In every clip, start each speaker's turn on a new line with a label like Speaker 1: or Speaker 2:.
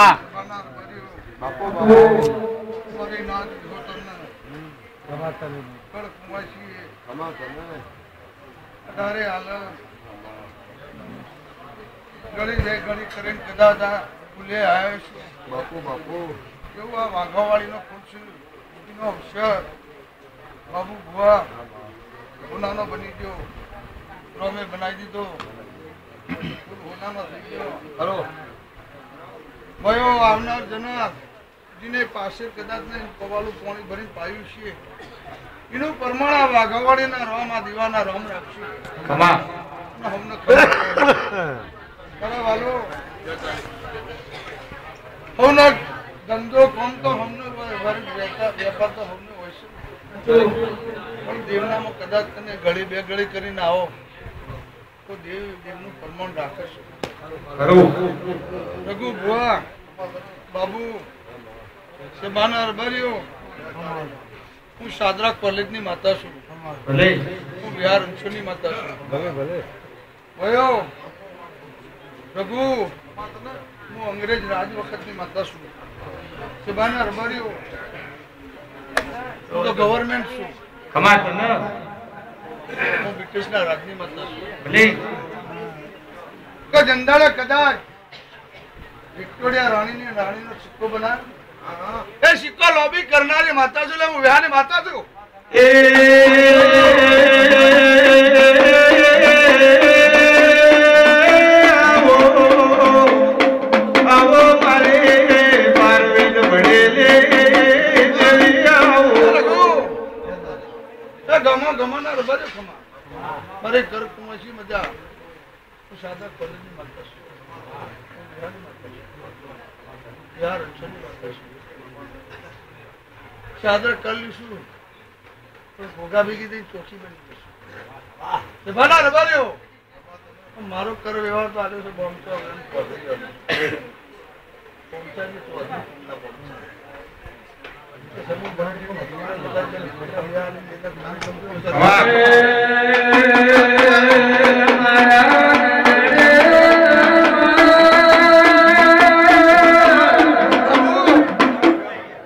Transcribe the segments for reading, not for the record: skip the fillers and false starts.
Speaker 1: ખમા
Speaker 2: બાપો બાપો
Speaker 3: મારી નાથ હોતને
Speaker 2: ખમા તમે
Speaker 3: કળ કુમાશી
Speaker 2: ખમા તમે
Speaker 3: અઢારે હાલ ગળી રે ગળી કરીને કદાચ ભૂલે આવ્યો છું
Speaker 2: બાપુ બાપુ
Speaker 3: એવું આ વાઘાવાળીનો ખુશ એનો અવસર બાબુ ભુવા હોનાનો બની ગયો રોમે બનાવી દીધો હોનાનો થઈ ગયો
Speaker 2: હલો
Speaker 3: ભયો આવનાર જનાર જેને પાસે કદાચ ને પવાલું પાણી ભરીને પાયું છે એનું પ્રમાણ આ વાઘાવાડીના રોમ આ દીવાના રોમ રાખશે
Speaker 1: ખમા
Speaker 3: અમને ખબર વાલો હવનો ધંધો કોમ તો હમને વેપાર તો હમને હોય છે પણ દેવનામાં કદાચ તને ગળી બે ગળી કરીને આવો તો દેવનું પ્રમાણ રાખે છે રઘુ ભુવા બાબુ સેબાના અરબારીઓ હું શાદરા કોલેજની માતા છું હું બિહાર અંશોની માતા છું
Speaker 2: ભલે ભલે
Speaker 3: ભયો રઘુ હું અંગ્રેજ રાજ વખતની માતા છું સેબાના અરબારીઓ હું તો ગવર્મેન્ટ છું
Speaker 1: ખમા તને
Speaker 3: હું બ્રિટિશના રાજની માતા છું
Speaker 1: ભલે
Speaker 3: કે જંદાળે કદાચ વિક્ટોરિયા રાણીનો સિક્કો બનાવ એ સિક્કો લોબી કરનારી માતા છું એટલે હું વ્યાની માતા છું
Speaker 1: આવો મારે પારવીન ભણેલે
Speaker 3: ગમો ના રબારે ખમા મારે ઘર કુમાશી મજા હું સાદા કોલેજની માતા છું યાર અંશની માતા છું સાદર કરી લઈશું તો ભોગા ભેગી દઈ ચોખી બની જશે ભલા રબાર્યો મારો કર વ્યવહાર તો આવ્યો છે બોમ્બતો પહોંચાડી તો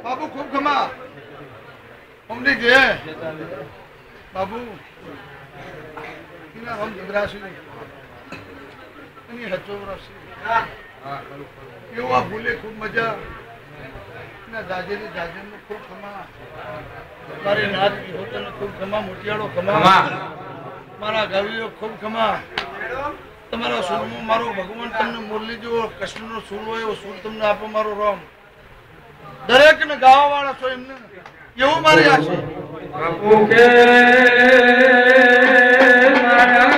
Speaker 3: બાબુ ખૂબ ખમા અમને જે બાબુ એના હમ ઝઘરાશી એની હચોવરાશી એવું આ ભૂલે ખૂબ મજા જાજેરી જાજરનું ખૂબ ખમા મારી નાથ હોતલ ખૂબ ખમા મોટિયાળો ખમા મારા ગાવીઓ ખૂબ ખમા તમારા સુરમાં મારો ભગવાન તમને મુરલી જેવો કૃષ્ણનો સુર હોય એવો સુર તમને આપો મારો રામ દરેક ને ગાવા વાળા છો એમને એવું મારી આશા
Speaker 1: બાપુ કે મારા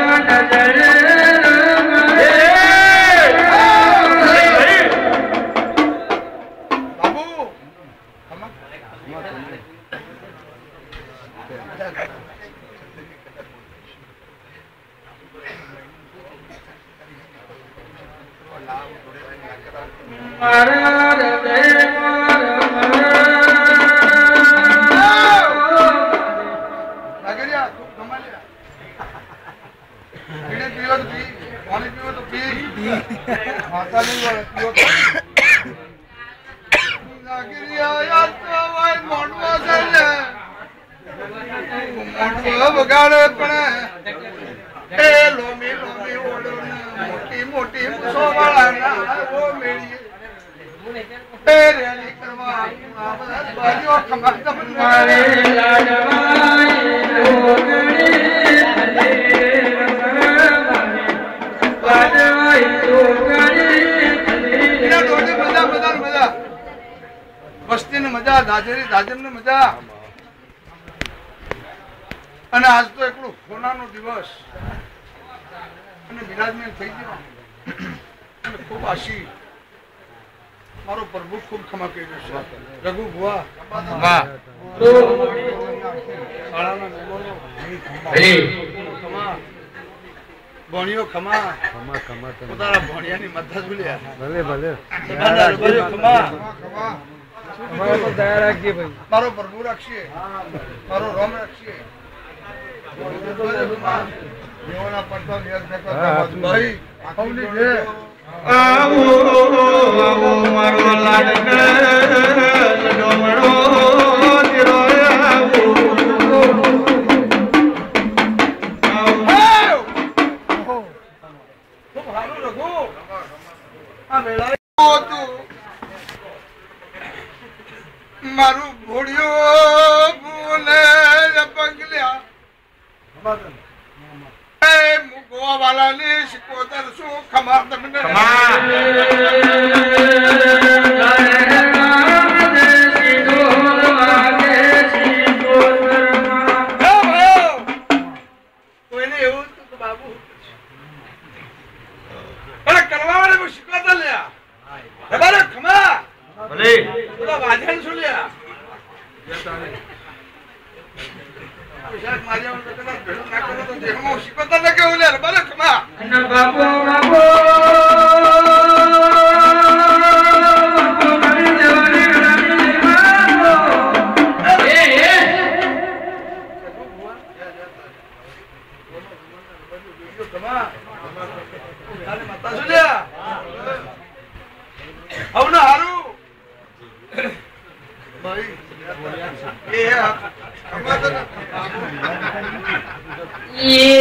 Speaker 1: નજરે
Speaker 3: વગાડે પણ એ લોમી લોમી ઓળો મોટી મોટી સોવાળા મેળીએ રેલી કરવા બાજુ ખમા તમારે વસ્તી ને મજા દાજરી દાજર ને મજા અને આજ તો એકલો સોનાનો દિવસ અને બિરાજમાન થઈ ગયો અને ખૂબ આશી મારો પ્રભુ ખૂબ ખમા કહી છે રઘુ ભુવા શાળાના મહેમાનો ખમા ભણ્યો ખમા
Speaker 2: ખમા ખમા તમે
Speaker 3: પોતાના ભણ્યાની મદદ ભૂલ્યા
Speaker 2: ભલે ભલે
Speaker 3: ખમા
Speaker 2: અમારા પર દયા રાખજે ભાઈ
Speaker 3: મારો પ્રભુ રાખશે મારો રામ રાખશે દેવાના પડતા ભાઈ
Speaker 1: આવો આવો મારો
Speaker 3: મારું ભોળિયો ભૂલે પગલ્યા ગોવા વાળાની શિકોતર શું ખમા તમને કોઈને એવું તો બાબુ પણ કરવા વાળે શિકોતર લ્યા તમારે ખમા
Speaker 1: ભલે
Speaker 3: બધા વાજન શું લ્યા શિકોતર ને કેવું લ્યા બરાબર ખમા
Speaker 1: બાપુ બાપુ
Speaker 3: એ